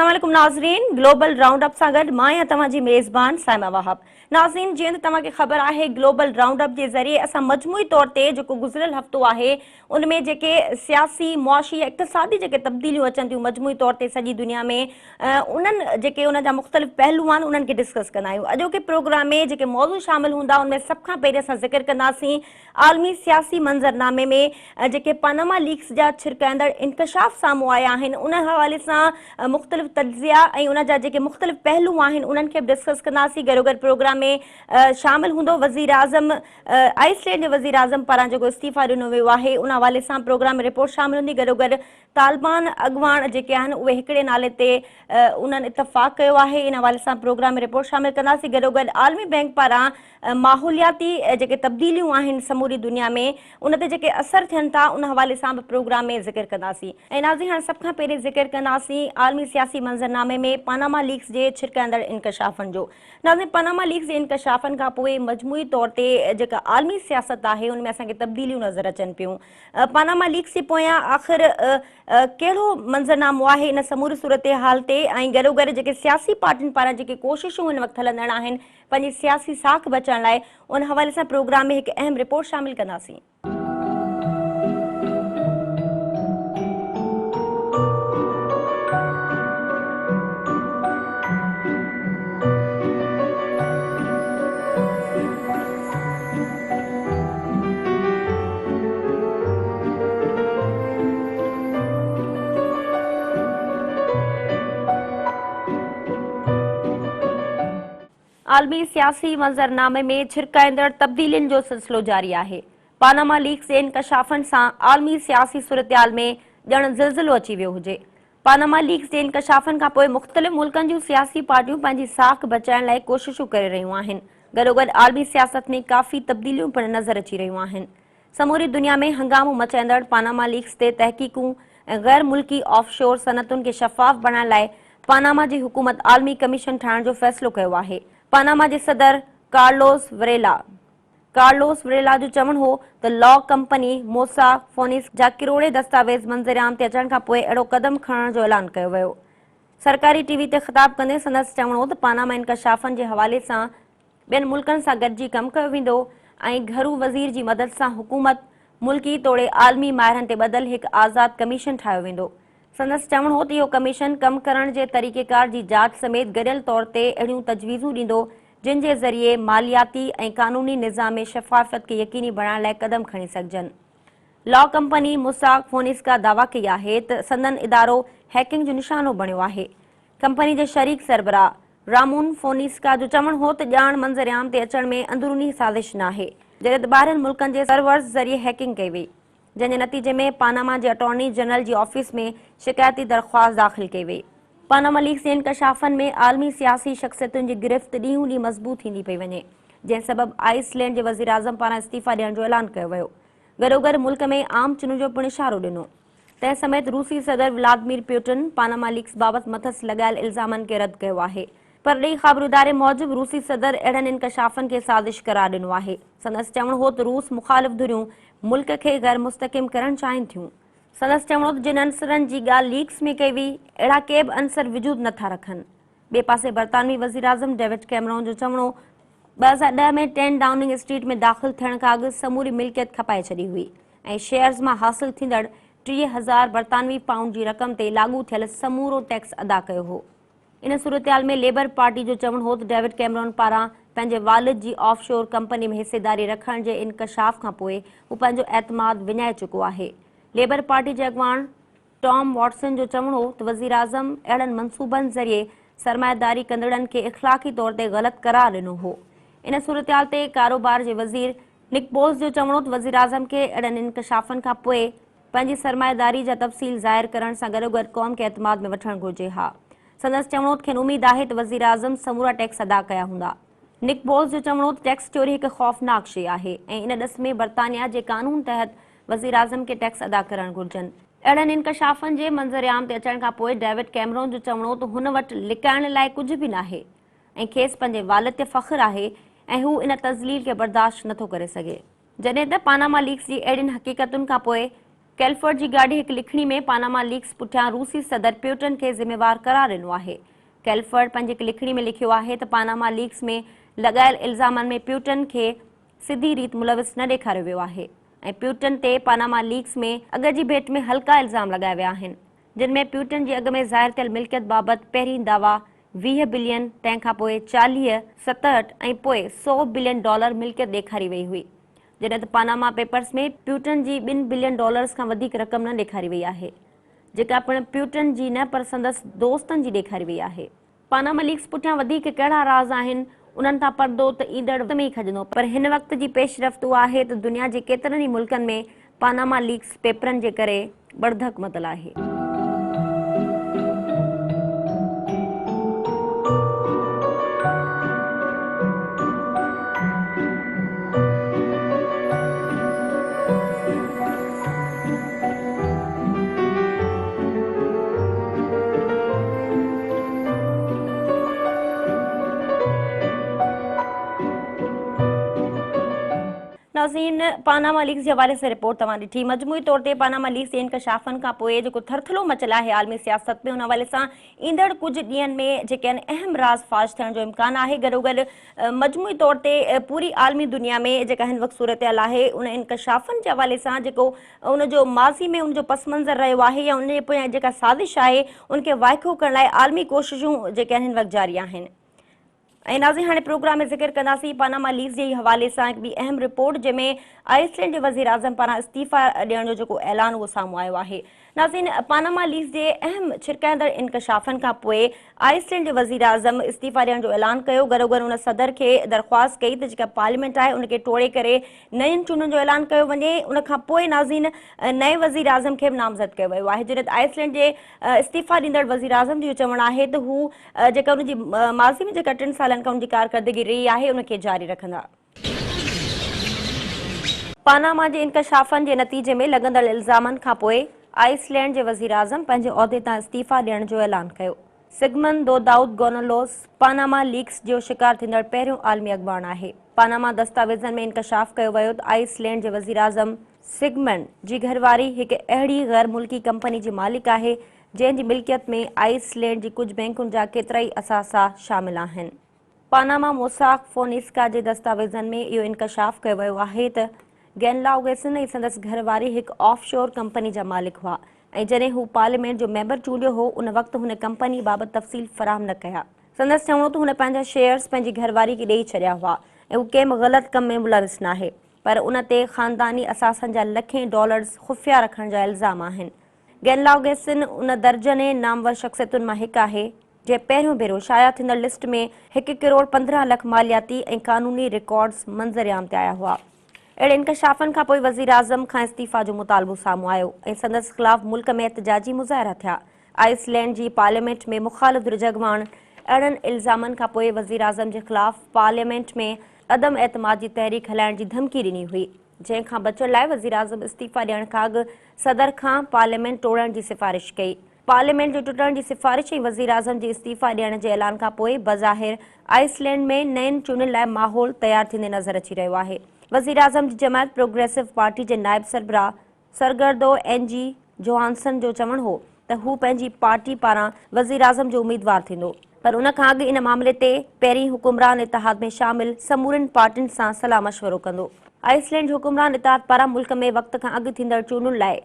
अस्सलाम वालेकुम नाज़रीन, ग्लोबल राउंड अप सां गॾु मां आहियां तव्हांजी मेज़बान साइमा वहाब। नाज़रीन, जीअं त तव्हांखे ख़बर आहे, ग्लोबल राउंड अप जे ज़रिए असां मजमूई तौर ते जेको गुज़िरियल हफ़्तो आहे उन में जेके सियासी, मुआशी या इक़्तिसादी जेके तब्दीलियूं अचनि थियूं मजमूई तौर ते सॼी दुनिया में, उन्हनि जेके उन जा मुख़्तलिफ़ पहलू आहिनि उन्हनि खे डिस्कस कंदा आहियूं। अॼोके प्रोग्राम में जेके मौज़ू शामिल हूंदा उनमें सभ खां पहिरीं असां ज़िक्र कंदासीं आलमी सियासी मंज़रनामे में जेके पनामा लीक्स जा छिरकाईंदड़ इंकशाफ साम्हूं आया आहिनि उन हवाले सां मुख़्तलिफ़ तज्ज़िया ऐं उन जा जेके मुख़्तलिफ़ पहलू आहिनि उन्हनि खे बि डिस्कस कंदासीं। गॾोगॾु प्रोग्राम में शामिल हूंदो वज़ीर आज़म आइसलैंड जे वज़ीर आज़म पारां जेको इस्तीफ़ा ॾिनो वियो आहे उन हवाले सां प्रोग्राम में रिपोर्ट शामिल हूंदी। गॾोगॾु तालिबान अॻुवान जेके आहिनि उहे हिकिड़े नाले ते उन्हनि इतफ़ाक़ कयो आहे, इन हवाले सां प्रोग्राम में रिपोर्ट शामिल कंदासीं। गॾोगॾु आलमी बैंक पारां माहौलियाती जेके तब्दीलियूं आहिनि समूरी दुनिया में उन ते जेके असर थियनि था उन हवाले सां बि प्रोग्राम में ज़िक्र कंदासीं। ऐं नाज़रीन, हाणे सभ खां पहिरीं ज़िक्र कंदासीं आलमी सियासी मंज़रनामे में पनामा लीक्स जे छिरकाईंदड़ इंकशाफनि जो। नाज़रीन, पनामा लीक्स जे इंकशाफनि खां पोइ मजमूई तौर ते जेका आलमी सियासत आहे उनमें असांखे तब्दीलियूं नज़र अचनि पियूं। पनामा लीक्स जे पोयां आख़िर कहिड़ो मंज़रनामो आहे इन समूरी सूरत हाल ते, ऐं गॾोगॾु जेके सियासी पार्टियुनि पारां जेके कोशिशूं हिन वक़्तु हलंदड़ आहिनि पंहिंजी सियासी साख बचाइण लाइ, उन हवाले सां प्रोग्राम में हिकु अहम रिपोर्ट शामिल कंदासीं। आलमी सियासी मंज़रनामे में छिरकाईंदड़ तब्दीलियुनि जो सिलसिलो जारी आहे। पनामा लीक्स जे इंकशाफनि सां आलमी सियासी सूरतहाल में ॼण ज़िलज़िलो अची वियो हुजे। पनामा लीक्स जे इंकशाफनि खां पोइ मुख़्तलिफ़ मुल्कनि जूं सियासी पार्टियूं पंहिंजी साख बचाइण लाइ कोशिशूं करे रहियूं आहिनि। गॾोगॾु आलमी सियासत में काफ़ी तब्दीलियूं पिणु नज़र अची रहियूं आहिनि। समूरी दुनिया में हंगामो मचाईंदड़ पनामा लीक्स ते तहक़ीक़ूं ऐं गैर मुल्की ऑफशोर सनतुनि खे शफ़ाफ़ बणाइण लाइ पनामा जी हुकूमत आलमी कमीशन ठाहिण जो फ़ैसिलो कयो आहे। पनामा जे सदर कार्लोस वरेला जो चवणु हो त लॉ कंपनी मोसाक फोनिक्स जा किरोड़े दस्तावेज़ मंज़रिआम ते अचण खां पोइ अहिड़ो क़दम खणण जो ऐलान कयो वियो। सरकारी टीवी ते ख़िताब कंदे संदसि चवणु हो त पनामा इंकशाफनि जे हवाले सां ॿियनि मुल्कनि सां गॾिजी कमु कयो वेंदो ऐं घरू वज़ीर जी मदद सां हुकूमत मुल्की तोड़े आलमी माहिरनि ते ॿधल हिकु आज़ादु कमीशन ठाहियो वेंदो। संदसि चवणु हो त इहो कमीशन कमु करण जे तरीक़ेकार जी जाच समेत गॾियल तौर ते अहिड़ियूं तजवीज़ूं ॾींदो जिन जे ज़रिए मालियाती ऐं क़ानूनी निज़ाम में शफ़ाफ़त खे यकीनी बणाइण लाइ क़दम खणी सघजनि। लॉ कंपनी मोसाक फोनिक्स का दावा कई आहे त संदन इदारो हैकिंग जो निशानो बणियो आहे। कंपनी जे शरीक सरबराह रामून फोनिस्का जो चवणु हो त ॼाण मंज़रिआम ते अचण में अंदरूनी साज़िश न आहे, जॾहिं त ॿाहिरनि मुल्कनि जे सर्वर्स ज़रिए हैकिंग कई वई, जंहिंजे नतीजे में पनामा जे अटॉर्नी जनरल जी ऑफिस में शिकायती दरख़्वास्त दाख़िल कई वई। पनामा लीक्स जे इंकशाफनि में आलमी सियासी शख़्सियतुनि जी गिरफ़्त ॾींहों ॾींहुं मज़बूत थींदी पई वञे, जंहिं सबबि आइसलैंड जे वज़ीर आज़म पारां इस्तीफ़ा ॾियण जो ऐलान कयो वियो। गॾोगॾु मुल्क में आम चूंडुनि जो पिणु इशारो ॾिनो। तंहिं समेत रूसी सदर व्लादिमीर पुतिन पनामा लीक्स बाबति मथसि लॻायल इल्ज़ामनि खे रद्द कयो आहे। पर ॾेई ख़बर इदारे मूजिबि रूसी सदर अहिड़नि इंकशाफनि खे साज़िश करार ॾिनो आहे। संदसि चवणु हो त रूस मुख़ालिफ़ धुरियूं मुल्क खे गैर मुस्तक़िम करणु चाहिनि थियूं। संदसि चवणो त जिन अंसरनि जी ॻाल्हि लीक्स में कई हुई अहिड़ा के बि अंसर वजूद नथा रखनि। ॿिए पासे बरतानवी वज़ीर आज़म डेविड कैमरॉन जो चवणो 2010 में 10 डाउनिंग स्ट्रीट में दाख़िल थियण खां अॻु समूरी मिल्कियत खपाए छॾी हुई ऐं शेयर्स मां हासिल थींदड़ 30,000 बरतानवी पाउंड जी रक़म ते लाॻू थियल समूरो टैक्स अदा कयो हो। इन सूरतहाल में लेबर पार्टी जो चवणु हो त डेविड कैमरॉन पारां पंहिंजे वालिद जी ऑफशोर कंपनी में हिसेदारी रखण जे इंकशाफ खां पोइ हू पंहिंजो एतमाद विञाए चुको आहे। लेबर पार्टी जे अॻवान टॉम वॉटसन जो चवणु हो त वज़ीर आज़म अहिड़नि मनसूबनि ज़रिए सरमायादारी कंदड़नि खे इख़लाक़ी तौर ते ग़लति करार ॾिनो हो। इन सूरतहाल ते कारोबार जे वज़ीर निक बोल्स जो चवणो त वज़ीर आज़म खे अहिड़नि इंकशाफनि खां पोइ पंहिंजी सरमायादारी जा तफ़सील ज़ाहिर करण सां गॾोगॾु क़ौम खे एतमाद में वठणु घुरिजे। हा, संदसि चवणो त खेनि उमेद आहे त वज़ीर आज़म समूरा टैक्स अदा कया हूंदा। निक बोल्स जो चवणो त टैक्स चोरी हिकु ख़ौफ़नाक शइ आहे ऐं इन ॾिस में बरतानिया जे कानून तहत वज़ीर आज़म खे टैक्स अदा करणु घुरिजनि। अहिड़नि इंकशाफनि जे मंज़रिआम ते अचण खां पोइ डेविड कैमरॉन जो चवणो त हुन वटि लिकाइण लाइ कुझु बि नाहे ऐं खेसि पंहिंजे वालिद ते फ़ख़्रु आहे ऐं हू इन तज़लील खे बर्दाश्त नथो करे सघे। जॾहिं त पनामा लीक्स जी अहिड़ियुनि हक़ीक़तुनि खां पोइ कैलफर्ट जी गाड़ी हिकु लिखणी में पानामा लीक्स पुठियां रूसी सदर प्यूटन खे ज़िम्मेवार करार ॾिनो आहे। कैलफर्ट पंहिंजी हिकु लिखणी में लिखियो आहे त पानामा लीक्स में लॻायल इल्ज़ामनि में प्यूटन खे सिधी रीति मुलविस न ॾेखारियो वियो आहे ऐं प्यूटन ते पानामा लीक्स में अॻ जी भेट में हल्का इल्ज़ाम लॻाया विया आहिनि, जिन में प्यूटन जी अॻ में ज़ाहिर थियल मिल्कियत बाबति पहिरीं दावा 20 बिलियन, तंहिंखां पोइ 40, 67 ऐं पोइ 100 बिलियन डॉलर मिल्कियत ॾेखारी वई हुई, जॾहिं त पानामा पेपर्स में प्यूटन जी 2 बिलियन डॉलर्स खां वधीक रक़म न ॾेखारी वई आहे, जेका पिणु प्यूटन जी न पर संदसि दोस्तनि जी ॾेखारी वई आहे। पानामा लीक्स पुठियां वधीक कहिड़ा राज़ आहिनि, उन्हनि तां परदो त ईंदड़ वक़्त में ई खजंदो, पर हिन वक़्त जी पेशरफ़्त उहा आहे त दुनिया जे केतिरनि ई मुल्कनि में पानामा लीक्स पेपरनि जे करे बड़धक मतल आहे। नाज़रीन, पानामा लीक्स जे हवाले से रिपोर्ट तव्हां ॾिठी। मजमूई तौर ते पानामा लीक्स जे इंकशाफनि खां पोइ जेको थरथलो मचल आहे आलमी सियासत में, उन हवाले सां ईंदड़ कुझु ॾींहनि में जेके आहिनि अहम राज़ फाश थियण जो इम्कान आहे। गॾोगॾु मजमूई तौर ते पूरी आलमी दुनिया में जेका हिन वक़्तु सूरत हाल आहे, उन इंकशाफनि जे हवाले सां जेको उनजो माज़ी में उनजो पस मंज़र रहियो आहे या उनजे पोयां जेका साज़िश आहे उनखे वाइखो करण लाइ आलमी कोशिशूं जेके आहिनि हिन वक़्तु जारी आहिनि। ऐं नाज़रीन, हाणे प्रोग्राम में ज़िक्र कंदासीं पानामा लीक्स जे हवाले सां हिकु ॿी अहम रिपोर्ट, जंहिंमें आइसलैंड जे वज़ीर आज़म पारां इस्तीफ़ा ॾियण जो जेको ऐलान उहो साम्हूं आयो आहे। नाज़रीन, पानामा लीक्स जे अहम छिरकाईंदड़ इंकशाफनि खां पोइ आइसलैंड जे वज़ीर आज़म इस्तीफ़ा ॾियण जो ऐलान कयो। गॾोगॾु उन सदर खे दरख़्वास्त कई त जेका पार्लियामेंट आहे उनखे टोड़े करे नयुनि चूंडनि जो ऐलान कयो वञे। उनखां पोइ नाज़रीन नए वज़ीर आज़म खे बि नामज़द कयो वियो आहे। जॾहिं आइसलैंड जे इस्तीफ़ा ॾींदड़ वज़ीर आज़म जो चवणु आहे त हू जेका उनजी माज़ी में जेका 3 सालनि खां उनजी कारकर्दगी रही आहे उनखे जारी रखंदा। पानामा जे इंकशाफनि जे नतीजे में लॻंदड़ इल्ज़ामनि खां पोइ आइसलैंड जे वज़ीर आज़म पंहिंजे उहिदे तां इस्तीफ़ा ॾियण जो ऐलान कयो। सिगमन दो दाऊद गोनलोस पानामा लीक्स जो शिकार थींदड़ पहिरियों आलमी अॻवान आहे। पानामा दस्तावेज़नि में इंकशाफ कयो वियो त आइसलैंड जे वज़ीर आज़म सिगमन जी घरवारी हिकु अहिड़ी गैर मुल्की कंपनी जी मालिक आहे जंहिंजी मिल्कियत में आइसलैंड जी कुझु बैंकुनि जा केतिरा ई असासा शामिल आहिनि। पानामा मोसाक फोनिस्का जे दस्तावेज़नि में इहो इंकशाफ कयो वियो आहे त गैनलाउगेसन ऐं संदसि घरवारी हिकु ऑफशोर कंपनी जा मालिक हुआ ऐं जॾहिं हू पार्लियामेंट जो मेंबर चूंडियो हो उन वक़्तु हुन कंपनी बाबति तफ़सील फ़राहम न कया। संदसि चवणो त हुन पंहिंजा शेयर्स पंहिंजी घरवारी खे ॾेई छॾिया हुआ ऐं हू कंहिं ग़लति कम में मुलविस न आहे, पर उन ते ख़ानदानी असासनि जा लखें डॉलर्स खुफ़िया रखण जा इल्ज़ाम आहिनि। गैनलाउगेसन उन दर्जने नामवर शख़्सियतुनि मां हिकु आहे जे पहिरियों भेरो शाया थींदड़ लिस्ट में 1 करोड़ 15 लख मालियाती ऐं क़ानूनी रिकॉर्ड्स मंज़रियाम ते आया हुआ। अहिड़े इंकशाफनि खां पोइ वज़ीर आज़म खां इस्तीफ़ा जो मुतालबो साम्हूं आयो ऐं संदसि ख़िलाफ़ मुल्क में एहतजाजी मुज़ाहिरा थिया। आइसलैंड जी पार्लियामेंट में मुख़ालिफ़ रिजगवान अहिड़नि इल्ज़ामनि खां पोइ वज़ीर आज़म जे ख़िलाफ़ पार्लियामेंट में अदम एतमाद जी तहरीक हलाइण जी धमकी ॾिनी हुई, जंहिंखां बचण लाइ वज़ीर आज़म इस्तीफ़ा ॾियण खां अॻु सदर खां पार्लियामेंट तोड़ण जी सिफ़ारिश कई। पार्लियामेंट जे टुटण जी सिफ़ारिश ऐं वज़ीर आज़म जे इस्तीफ़ा ॾियण जे ऐलान खां पोइ बज़ाहिर आइसलैंड में नयुनि चूंडनि लाइ माहौल तयारु थींदे नज़र अची रहियो आहे। वज़ीर आज़म जी जमायत प्रोग्रेसिव पार्टी जे नायब सरबराह सरगर्दो एनजी जोहानसन जो चवणु हो त हू पंहिंजी पार्टी पारां वज़ीर आज़म जो उम्मीदवार थींदो, पर उन खां अॻु इन मामले ते पहिरीं हुकुमरान इतिहाद में शामिल समूरनि पार्टियुनि सां सलाह मशवरो कंदो। आइसलैंड हुकुमरान इतिहाद पारां मुल्क में वक़्त खां अॻु थींदड़ चूंडुनि लाइ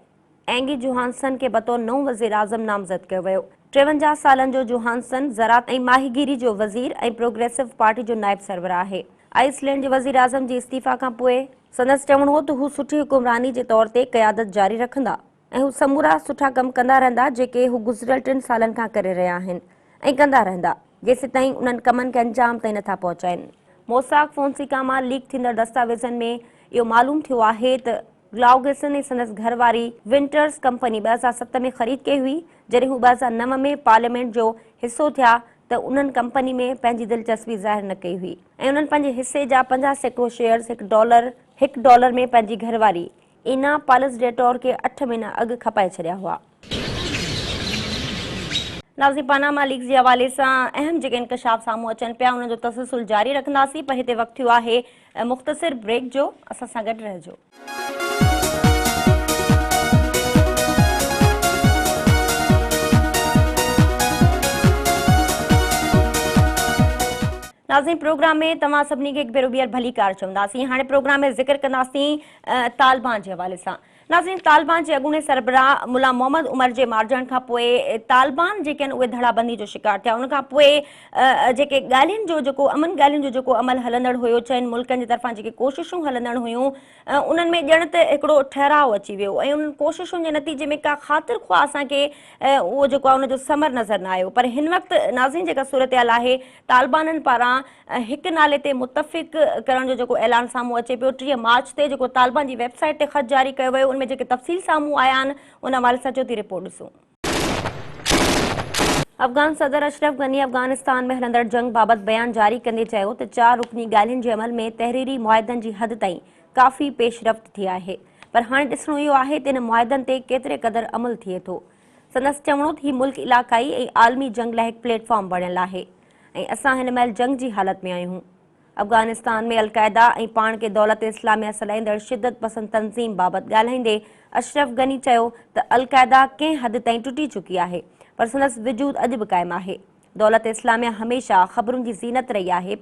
एंगी जोहानसन खे बतौर नओं वज़ीर आज़म नामज़द कयो वियो। 53 सालनि जो जोहानसन ज़राअत ऐं माहीगीरी जो वज़ीर ऐं प्रोग्रेसिव पार्टी जो नायब सरबराह आहे। आइसलैंड जे वज़ीर आज़म जी इस्तीफ़ा खां पोइ संदसि चवणो हो त हू सुठी हुकुमरानी जे तौर ते क़यादत जारी रखंदा ऐं हू समूरा सुठा कम कंदा रहंदा जेके हू गुज़िरियल 3 सालनि खां करे रहिया आहिनि ऐं कंदा रहंदा जेसि ताईं उन्हनि कमनि खे अंजाम ताईं नथा पहुचाइनि। मोसाक फोनसिका मां लीक थींदड़ दस्तावेज़नि में इहो मालूम थियो आहे त ग्लाउगेसन ऐं संदसि घरवारी विंटर्स कंपनी 2007 में ख़रीद कई हुई। जॾहिं हू 2009 में पार्लियामेंट जो हिसो थिया त उन्हनि कंपनी में पंहिंजी दिलचस्पी ज़ाहिर न कई हुई ऐं उन्हनि पंहिंजे हिसे जा 50% शेयर्स $1 में पंहिंजी घरवारी इना पालसडेटोर खे 8 महीना अॻु खपाए छॾिया हुआ। नाज़रीन, पानामा लीक्स जे हवाले सां अहम जेके इंकशाफ साम्हूं अचनि पिया उन जो तसलसल जारी रखंदासीं, पर हिते वक़्तु थियो आहे मुख़्तसिर ब्रेक जो। असां सां गॾु रहिजो। नाज़रीन, प्रोग्राम में तव्हां सभिनी खे हिकु भेरो ॿीहर भली कार चवंदासीं। हाणे प्रोग्राम में ज़िक्र कंदासीं तालिबान जे हवाले सां। नाज़रीन, तालिबान जे अॻूणे सरबराह मुला मोहम्मद उमर जे मारिजण खां पोइ तालिबान जेके आहिनि उहे धड़ाबंदी जो शिकार थिया। उनखां पोइ जेके ॻाल्हियुनि जो जेको ॻाल्हियुनि जो जेको अमल हलंदड़ हुयो, चइनि मुल्कनि जे तरफ़ां जेके कोशिशूं हलंदड़ हुयूं, उन्हनि में ॼण त हिकिड़ो ठहराउ अची वियो ऐं उन्हनि कोशिशुनि जे नतीजे में का ख़ातिर ख़्वाह असांखे उहो जेको आहे उनजो समर नज़र न आयो। पर हिन वक़्तु नाज़रीन जेका सूरत हाल आहे, तालिबाननि पारां हिकु नाले ते मुतफ़िक़ करण जो जेको ऐलान साम्हूं अचे पियो। 3 मार्च ते जेको तालिबान जी वेबसाइट ते ख़त जारी कयो वियो, उनमें जेके तफ़सील साम्हूं आया आहिनि उन हवाले सां चोथी रिपोर्ट ॾिसूं। अफ़गान सदर अशरफ गनी अफ़गानिस्तान में हलंदड़ जंग बाबति बयान जारी कंदे चयो त 4 रुकनी ॻाल्हियुनि जे अमल में तहरीरी मुआहिदनि जी हद ताईं काफ़ी पेशरफ़्त थी आहे, पर हाणे ॾिसणो इहो आहे त इन मुआहिदनि ते केतिरे क़दुरु अमल थिए थो। संदसि चवणो त हीउ मुल्क इलाक़ाई ऐं आलमी जंग लाइ हिकु प्लेटफॉर्म बणियल आहे ऐं असां हिन महिल जंग जी हालत में आहियूं। अफ़गानिस्तान में अलक़ाइदा ऐं पाण खे दौलत इस्लामिया सलाईंदड़ शिदत पसंद तंज़ीम बाबति ॻाल्हाईंदे अशरफ गनी चयो त अलक़ाइदा कंहिं हद ताईं टुटी चुकी आहे, पर संदसि वजूद अॼु बि क़ाइमु आहे। दौलत इस्लामिया हमेशह ख़बरुनि जी ज़ीनत रही आहे,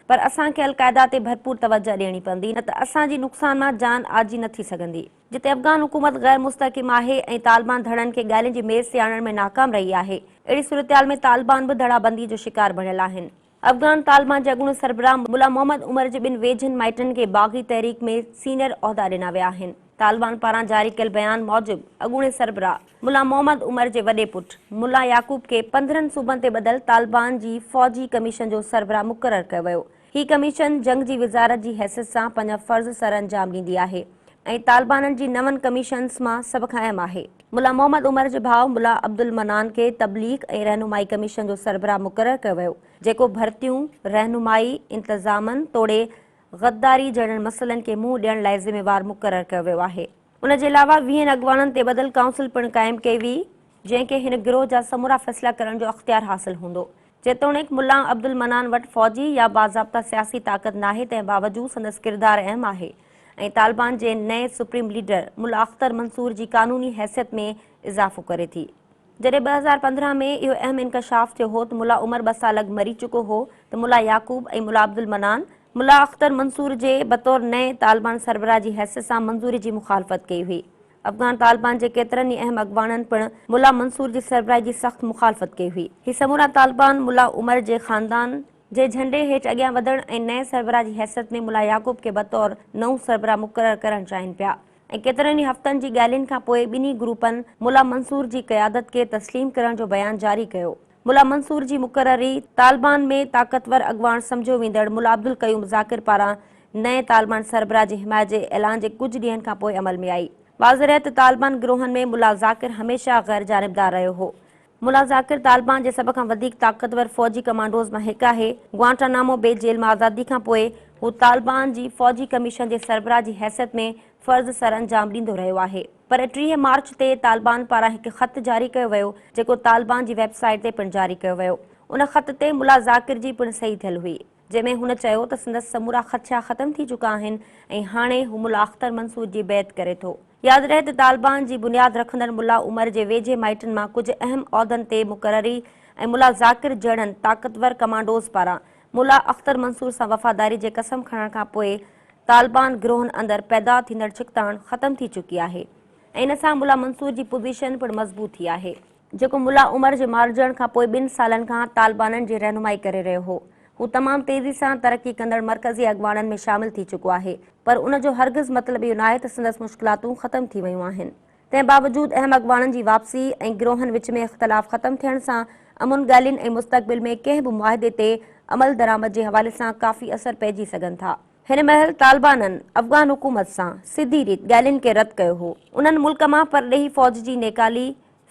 पर असांखे अलक़ाइदा ते भरपूर तवजह ॾियणी पवंदी, न त असांजी नुक़सान मां जान आजी न थी सघंदी। जिते अफ़गान हुकूमत ग़ैर मुस्तक़िम आहे ऐं तालिबान धड़नि खे ॻाल्हियुनि जी मेज़ ते आणण में नाकाम रही आहे, अहिड़ी सूरत में तालिबान बि धड़ाबंदी जो शिकार बणियल आहिनि। अफ़गान तालिबान जे अॻूणे सरबराह मुला मोहम्मद उमर जे 2 वेझनि माइटनि खे बाग़ी तहरीक में सीनियर उहिदा ॾिना विया आहिनि। तालिबान पारां जारी कयल बयान मूजिबि अॻूणे सरबराह मुला मोहम्मद उमर जे वॾे पुटु मुला याकूब खे 15 सूबनि ते ॿधल तालिबान जी फ़ौजी कमीशन जो सरबराह मुक़ररु कयो वियो। हीअ कमीशन जंग जी वज़ारत जी हैसियत सां पंहिंजा फ़र्ज़ सर अंजाम ॾींदी आहे ऐं तालिबाननि जी 9 कमीशन्स मां सभ खां अहम आहे। मुला मोहम्मद उमर जे भाउ मुला अब्दुल मनान खे तबलीग ऐं रहनुमाई कमीशन जो सरबराह मुक़ररु कयो वियो, जेको भर्तियूं, रहनुमाई, इंतज़ामनि तोड़े गद्दारी जहिड़नि मसइलनि खे मुंहुं ॾियण लाइ ज़िम्मेवारु मुक़ररु कयो वियो आहे। उन जे अलावा 20 अॻवाननि ते ॿधल काउंसिल पिणु क़ाइमु कई हुई, जंहिंखे हिन गिरोह जा समूरा फ़ैसिला करण जो अख़्तियार हासिलु हूंदो। जेतोणीकि मुला अब्दुल मनान वटि फ़ौजी या बाज़ाब्ता सियासी ताक़त नाहे, तंहिं बावजूदि संदसि किरदारु अहम आहे ऐं तालिबान जे नए सुप्रीम लीडर मुला अख्तर मंसूर जी कानूनी हैसियत में इज़ाफ़ो करे थी। जॾहिं 2015 में इहो अहम इंकशाफ़ थियो हो त मुला उमर 2 साल अॻु मरी चुको हो, त मुला याकूब ऐं मुला अब्दुल मनान मुला अख्तर मंसूर जे बतौर नए तालिबान सरबराह जी हैसियत सां मंज़ूरी जी मुखालफ़त कई हुई। अफ़गान तालिबान जे केतिरनि ई अहम अॻवाननि पिणु मुला मंसूर जी सरबराही जी सख़्तु मुखालफ़त कई हुई। हीउ समूरा तालिबान मुला उमर जे ख़ानदान जे झंडे हेठि अॻियां वधण ऐं नए सरबराह जी हैसियत में मुला याकूब खे बतौर नओं सरबराह मुक़ररु करणु चाहिनि पिया ऐं केतिरनि ई हफ़्तनि जी ॻाल्हियुनि खां पोइ ॿिन्ही ग्रुपनि मुला मंसूर जी क़यादत खे तस्लीम करण जो बयान जारी कयो। मुला मंसूर जी मुक़ररी तालिबान में ताक़तवर अॻवान सम्झो वेंदड़ मुला अब्दुल क़यूम ज़ाकिर पारां नए तालिबान सरबराह जी हिमायत जे ऐलान जे कुझु ॾींहंनि खां पोइ अमल में आई। वाज़ेह आहे त तालिबान गिरोहनि में मुला ज़ाकिर हमेशह ग़ैर जानिबदार रहियो हो। मुला ज़ाकिर तालिबान जे सभ खां वधीक ताक़तवर फ़ौजी कमांडोज़ मां हिकु आहे। ग्वांटानामो बे जेल मां आज़ादी खां पोइ हू तालिबान जी फ़ौजी कमीशन जे सरबराह जी हैसियत में फ़र्ज़ सर अंजाम ॾींदो रहियो आहे। पर 30 मार्च ते तालिबान पारां हिकु ख़त जारी कयो वियो, जेको तालिबान जी वेबसाइट ते पिणु जारी कयो वियो। उन ख़त ते मुला ज़ाकिर जी पिणु सही थियल हुई, जंहिंमें हुन चयो त संदसि समूरा ख़दशा ख़तमु थी चुका आहिनि ऐं हाणे हू मुला अख्तर मंसूर जी बैत करे थो। यादि रहे त तालिबान जी बुनियादु रखंदड़ मुला उमर जे वेझे माइटनि मां कुझु अहम उहिदनि ते मुक़ररी ऐं मुला ज़ाकिर जहिड़नि ताक़तवर कमांडोज़ पारां मुला अख्तर मंसूर सां वफ़ादारी जे कसम खणण खां पोइ तालिबान गिरोहनि अंदरि पैदा थींदड़ छिकताण ख़तमु थी चुकी आहे ऐं इन सां मुला मंसूर जी पोज़ीशन पिणु मज़बूत थी आहे, जेको मुला उमर जे मारिजण खां पोइ 2 सालनि खां तालिबाननि जी रहनुमाई करे रहियो हो। हू तमामु तेज़ी सां तरक़ी कंदड़ मरकज़ी अॻवाननि में शामिल थी चुको आहे, पर उन जो हरगिज़ मतिलबु इहो न आहे त संदसि मुश्किलातूं ख़तमु थी वियूं आहिनि। तंहिं बावजूदि अहम अॻवाननि जी वापसी ऐं गिरोहनि विच में इख़्तिलाफ़ ख़तमु थियण सां अमुन ॻाल्हियुनि ऐं मुस्तक़बिल में कंहिं बि मुआहिदे ते अमल दरामद जे हवाले सां काफ़ी असर पइजी सघनि था। हिन महिल तालिबाननि अफ़गान हुकूमत सां सिधी रीति ॻाल्हियुनि खे रद्द कयो हो। उन्हनि मुल्क मां परॾेही फ़ौज जी नेकाली,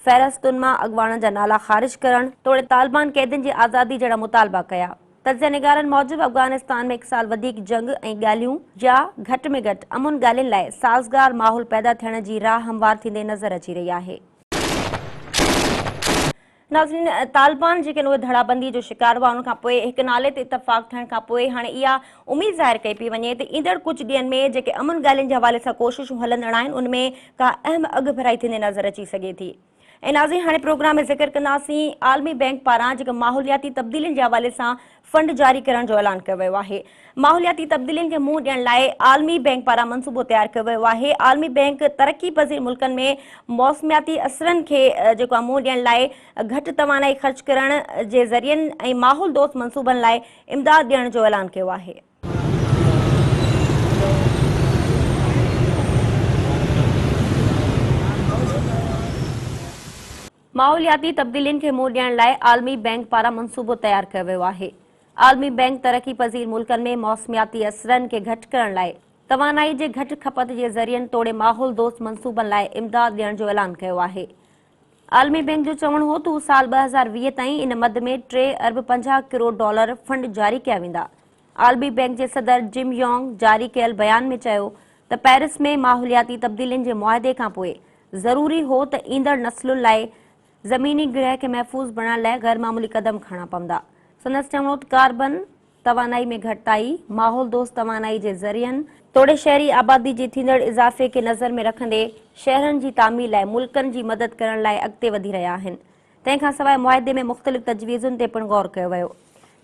फ़हरिस्तुनि मां अॻवाननि जा नाला ख़ारिज करण तोड़े तालिबान क़ैदियुनि जी आज़ादी जहिड़ा मुतालबा कया। तजिया निगारनि मूजिबि अफ़गानिस्तान में 1 साल वधीक जंग ऐं ॻाल्हियूं या घटि में घटि अमुन ॻाल्हियुनि लाइ साज़गार माहौल पैदा थियण जी राह हमवार थींदे नज़र अची रही आहे। नाज़रीन, तालिबान जेके उहे धड़ाबंदी जो शिकार हुआ, उनखां पोइ हिकु नाले ते इतफ़ाक़ थियण खां पोइ हाणे इहा उमेद ज़ाहिर कई पई वञे त ईंदड़ कुझु ॾींहंनि में जेके अमन ॻाल्हियुनि जे हवाले सां कोशिशूं हलंदड़ आहिनि, उनमें का अहम अॻु भराई थींदे नज़र अची सघे थी। ऐं नाज़रीन हाणे प्रोग्राम में ज़िक्र कंदासीं आलमी बैंक पारां जेका माहौलियाती तब्दीलियुनि जे हवाले सां फंड जारी करण जो ऐलान कयो वियो आहे। माहौलियाती तब्दीलियुनि खे मुंहुं ॾियण लाइ आलमी बैंक पारां मंसूबो तयारु कयो वियो आहे। आलमी बैंक तरक़ी पज़ीर मुल्कनि में मौसमियाती असरनि खे जेको आहे मुंहुं ॾियण लाइ घटि तवानाई ख़र्च करण जे ज़रियनि ऐं माहौल दोस्त मंसूबनि लाइ इमदाद ॾियण जो ऐलान कयो आहे। माहौलियाती तब्दीलियुनि खे मुंहुं ॾियण लाइ आलमी बैंक पारां मंसूबो तयारु कयो वियो आहे। आलमी बैंक तरक़ी पज़ीर मुल्कनि में मौसमियाती असरनि खे घटि करण लाइ तवानाई जे घटि खपत जे ज़रियनि तोड़े माहौल दोस्त मंसूबनि लाइ इमदाद ॾियण जो ऐलान कयो आहे। आलमी बैंक जो चवणु हो त हू साल 2020 ताईं इन मद में $3.50 करोड़ फंड जारी कया वेंदा। आलमी बैंक जे सदर जिम योंग जारी कयल बयान में चयो त पेरिस में माहौलियाती तब्दीलियुनि जे मुआहदे खां पोइ ज़रूरी हो त ईंदड़ नस्लुनि लाइ ज़मीनी गिरह खे महफ़ूज़ बणाइण लाइ गैर मामूली कदम खणणा पवंदा। संदसि चवणो त कार्बन तवानाई में घटिताई, माहौल दोस्त तवानाई जे ज़रियनि तोड़े शहरी आबादी जे थींदड़ इज़ाफ़े खे नज़र में रखंदे शहरनि जी तामीर लाइ मुल्कनि जी मदद करण लाइ अॻिते वधी रहिया आहिनि। तंहिंखां सवाइ मुआहदे में मुख़्तलिफ़ तजवीज़ुनि ते पिणु गौर कयो वियो,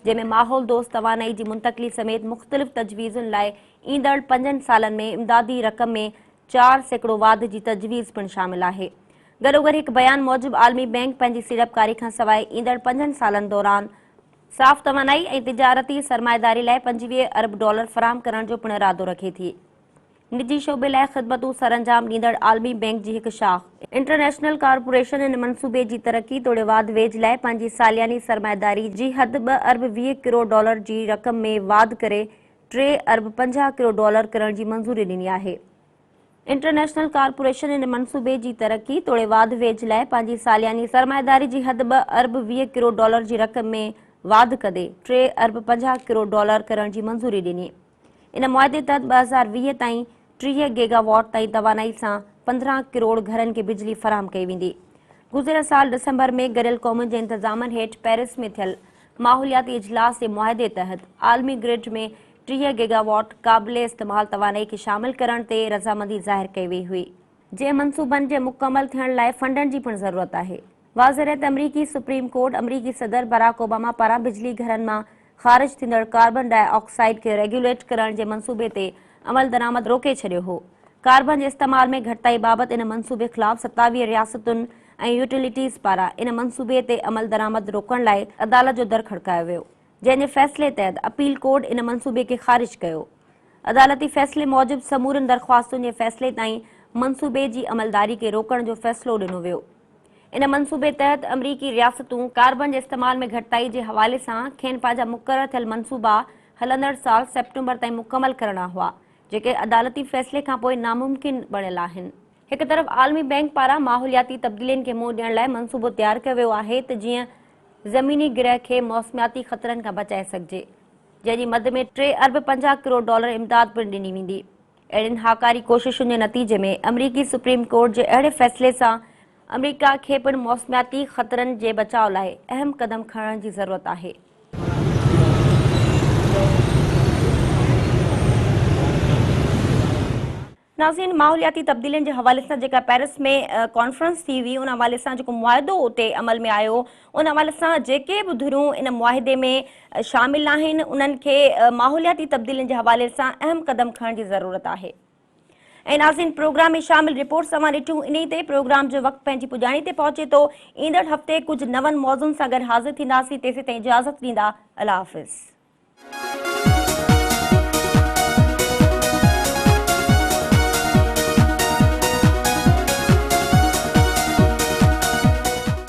जंहिंमें माहौल दोस्त तवानाई जी मुंतक़िली समेत मुख़्तलिफ़ तजवीज़ुनि लाइ ईंदड़ 5 सालनि में इमदादी रक़म में 4% वाध जी तजवीज़ पिणु शामिल आहे। गॾोगॾु हिकु बयान मूजिबि आलमी बैंक पंहिंजी सीड़पकारी खां सवाइ ईंदड़ 5 सालनि दौरान साफ़ तवानाई ऐं तिजारती सरमाएदारी लाइ $25 अरब फ़राहम करण जो पिणु इरादो रखे थी। निजी शोबे लाइ ख़िदमतूं सरअंजाम ॾींदड़ आलमी बैंक जी हिकु शाख़ इंटरनेशनल कॉर्पोरेशन इन मंसूबे जी तरक़ी तोड़े वाध वेझ लाइ पंहिंजी सालियानी सरमाएदारी जी हद $2.20 करोड़ जी रक़म में वाध करे $3.50 करोड़ करण जी मंज़ूरी ॾिनी आहे। इंटरनेशनल कॉर्पोरेशन इन मंसूबे जी तरक़ी तोड़े वाध वेझ लाइ पंहिंजी सालियानी सरमाएदारी जी हद $2.20 करोड़ जी रक़म में वाध कदे $3.50 करोड़ करण जी मंज़ूरी ॾिनी। इन मुआहदे तहत 2020 ताईं 30 गीगावाट ताईं तवानाई सां 15 करोड़ घरनि खे बिजली फ़राहम कई वेंदी। गुज़िरियल साल दिसंबर में गॾियल क़ौमुनि जे इंतज़ामनि हेठि पेरिस में थियल माहौलियाती इजलास जे मुआहदे तहत आलमी ग्रिड में 30 गीगावाट क़ाबिले इस्तेमाल तवानाई खे शामिल करण ते रज़ामंदी ज़ाहिर कई वई हुई, जंहिं मंसूबनि जे मुकमल थियण लाइ फंडनि जी पिणु ज़रूरत आहे। वाज़ेह रहे त अमरीकी सुप्रीम कोर्ट अमरीकी सदर बराक ओबामा पारां बिजली घरनि मां ख़ारिज थींदड़ कार्बन डाइऑक्साइड खे रेगुलेट करण जे मंसूबे ते अमल दरामद रोके छॾियो हो। कार्बन जे इस्तेमाल में घटिताई बाबति इन मंसूबे ख़िलाफ़ 27 रियासतुनि ऐं यूटिलिटीज़ पारां इन मंसूबे ते अमल दरामद रोकण लाइ अदालत जो दर खड़कायो वियो, जंहिं जे फ़ैसिले तहत अपील कोर्ट इन मंसूबे खे ख़ारिज कयो। अदालती फ़ैसिले मूजिबि समूरनि दरख़्वास्तुनि जे फ़ैसिले ताईं मंसूबे जी अमलदारी खे रोकण जो फ़ैसिलो ॾिनो वियो। इन मंसूबे तहत अमरीकी रियासतूं कार्बन जे इस्तेमाल में घटिताई जे हवाले सां खेनि पंहिंजा मुक़ररु थियल मंसूबा हलंदड़ साल सेप्टेम्बर ताईं मुकमल करणा हुआ, जेके अदालती फ़ैसिले खां पोइ नामुमकिन बणियल आहिनि। हिकु तरफ़ आलमी बैंक पारां माहौलियाती तब्दीलियुनि खे मुंहुं ॾियण लाइ मंसूबो तयारु कयो वियो आहे त जीअं ज़मीनी गिरह खे मौसमियाती ख़तरनि खां बचाए सघिजे, जंहिंजी मद में $3.50 करोड़ इमदाद पिणु ॾिनी वेंदी। अहिड़ियुनि हाकारी कोशिशुनि जे नतीजे में अमरीकी सुप्रीम कोर्ट जे अहिड़े फ़ैसिले सां अमरीका खे पिणु मौसमियाती ख़तरनि जे बचाव लाइ अहम क़दम खणण जी ज़रूरत आहे। नाज़रीन, माहौलियाती तब्दीलियुनि जे हवाले सां जेका पेरिस में कॉन्फ्रेंस थी हुई, उन हवाले सां जेको मुआहिदो उते अमल में आयो, उन हवाले सां जेके बि धुरियूं इन मुआहिदे में शामिल आहिनि, उन्हनि खे माहौलियाती तब्दीलियुनि जे हवाले सां अहम क़दम खणण जी ज़रूरत आहे। ऐं नाज़रीन, प्रोग्राम में शामिल रिपोर्ट्स अवां ॾिठियूं। इन ते प्रोग्राम जो वक़्तु पंहिंजी पुॼाणी ते पहुचे थो। ईंदड़ हफ़्ते कुझु नवनि मौज़ुनि सां गॾु हाज़िर थींदासीं। तेसिताईं इजाज़त ॾींदा। अल्लाह हाफ़िज़।